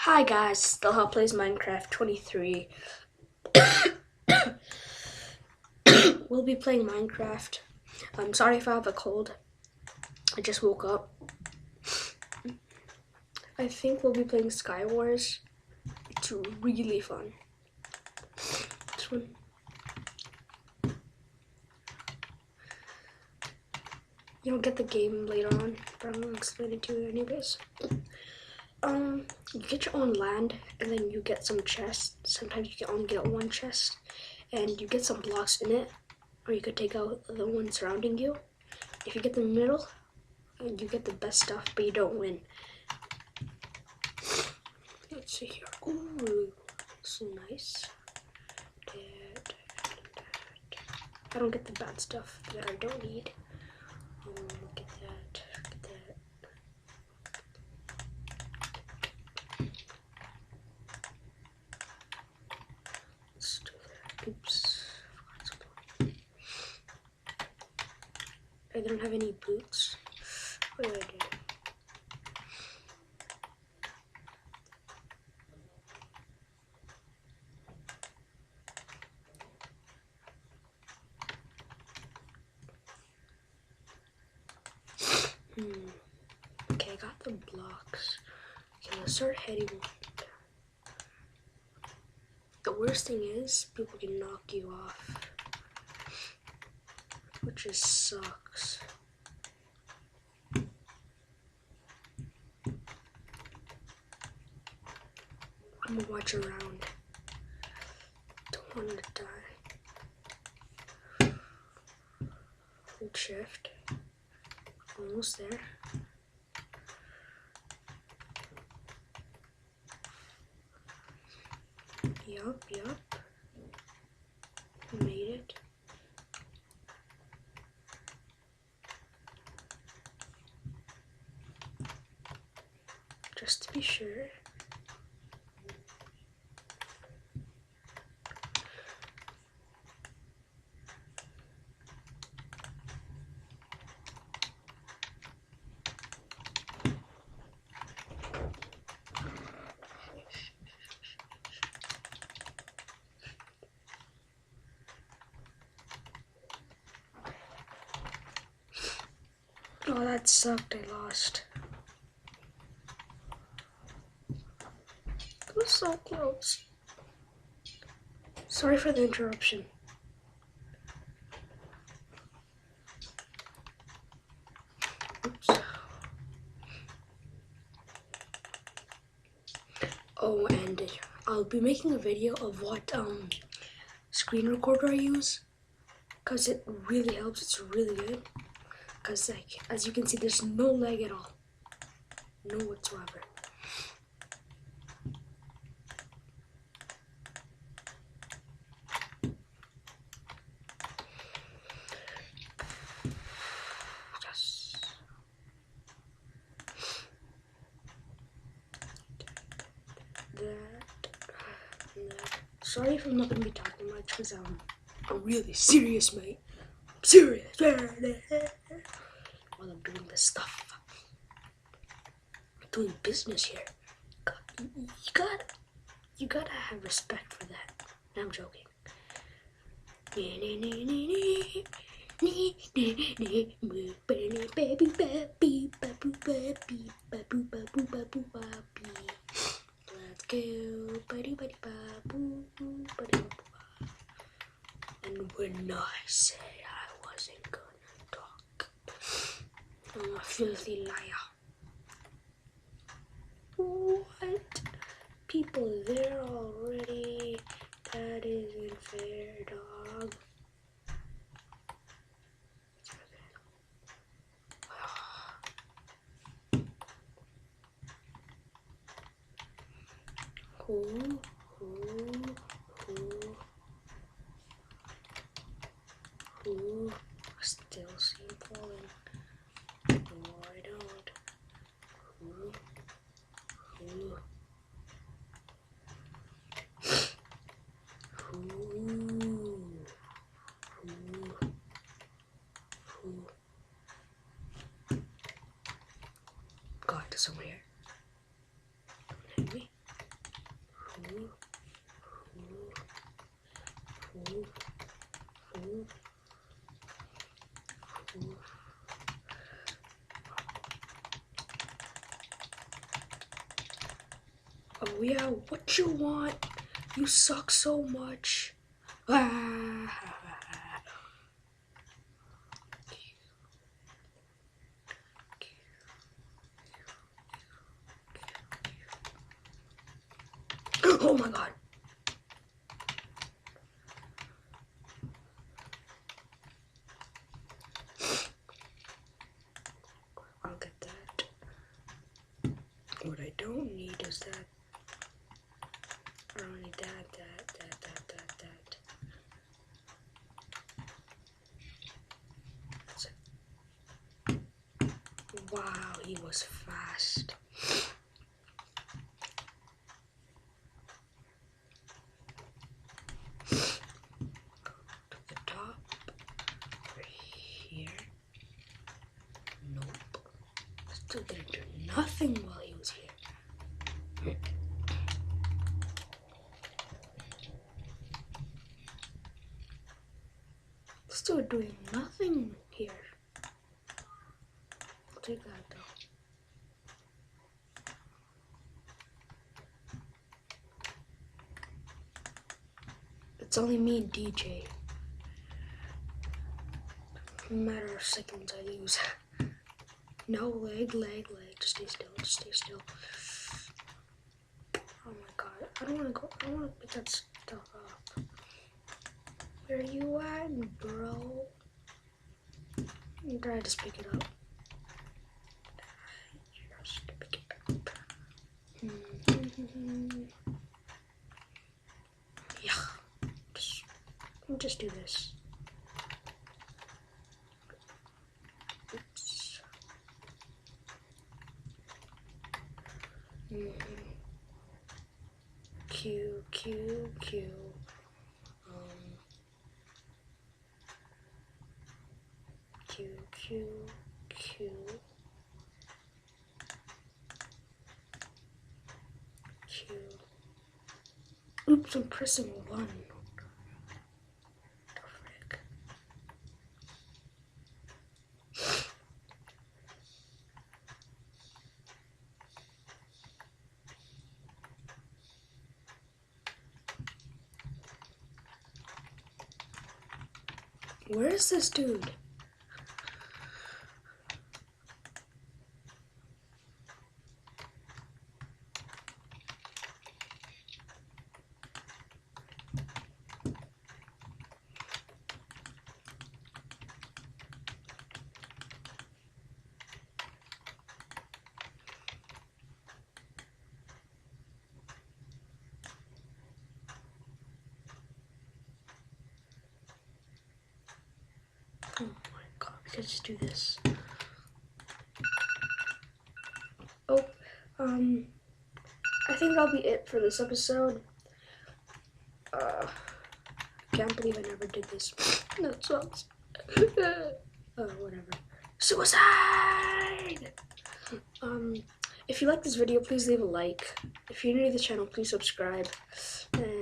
Hi guys, Still How Plays Minecraft 23. We'll be playing Minecraft. I'm sorry if I have a cold. I just woke up. I think we'll be playing Sky Wars. It's really fun. This one. You'll get the game later on, but I'm gonna explain it to you anyways. You get your own land, and then you get some chests. Sometimes you can only get one chest, and you get some blocks in it, or you could take out the one surrounding you. If you get the middle, you get the best stuff, but you don't win. Let's see here. Ooh, so nice. I don't get the bad stuff that I don't need. Look at that. Look at that. Let's do that. Oops. I don't have any boots. What did I do? Okay, I got the blocks. Okay, let's start heading. The worst thing is, people can knock you off, which just sucks. I'm gonna watch around. Don't want to die. Hold shift. Almost there. Yup. Made it. Just to be sure. Oh, that sucked. I lost. It was so close. Sorry for the interruption. Oops. Oh, and I'll be making a video of what screen recorder I use, because it really helps. It's really good. Because, like, as you can see, there's no lag at all. No whatsoever. Yes. That. Sorry if I'm not going to be talking much, because I'm really serious, mate. I'm serious. While I'm doing this stuff. I'm doing business here. You gotta have respect for that. No, I'm joking. Let's go. And when I said I wasn't gonna talk, I'm a filthy liar. What? People there already? That isn't fair, dog. Who? Still see him falling. No, I don't. Who? God, there's someone here. Hit me. Oh yeah, what you want? You suck so much. Ah. Oh my god. I'll get that. What I don't need is that. I don't need that. That's it. Wow, he was fast. To the top. Over here. Nope. Still didn't do nothing while he was here. Still doing nothing here. I'll take that though. It's only me and DJ. Matter of seconds I lose. No, leg. Just stay still. Oh my god. I don't wanna go. I don't wanna pick that stuff up. Where you at, bro? Did I just pick it up? Just pick it up. Yeah. Just do this. Oops. Q. Q. Oops, I'm pressing 1. The frick. Where is this dude? Oh my god, we could just do this. Oh, I think that'll be it for this episode. Can't believe I never did this. That sucks. Whatever. Suicide! If you like this video, please leave a like. If you're new to the channel, please subscribe. And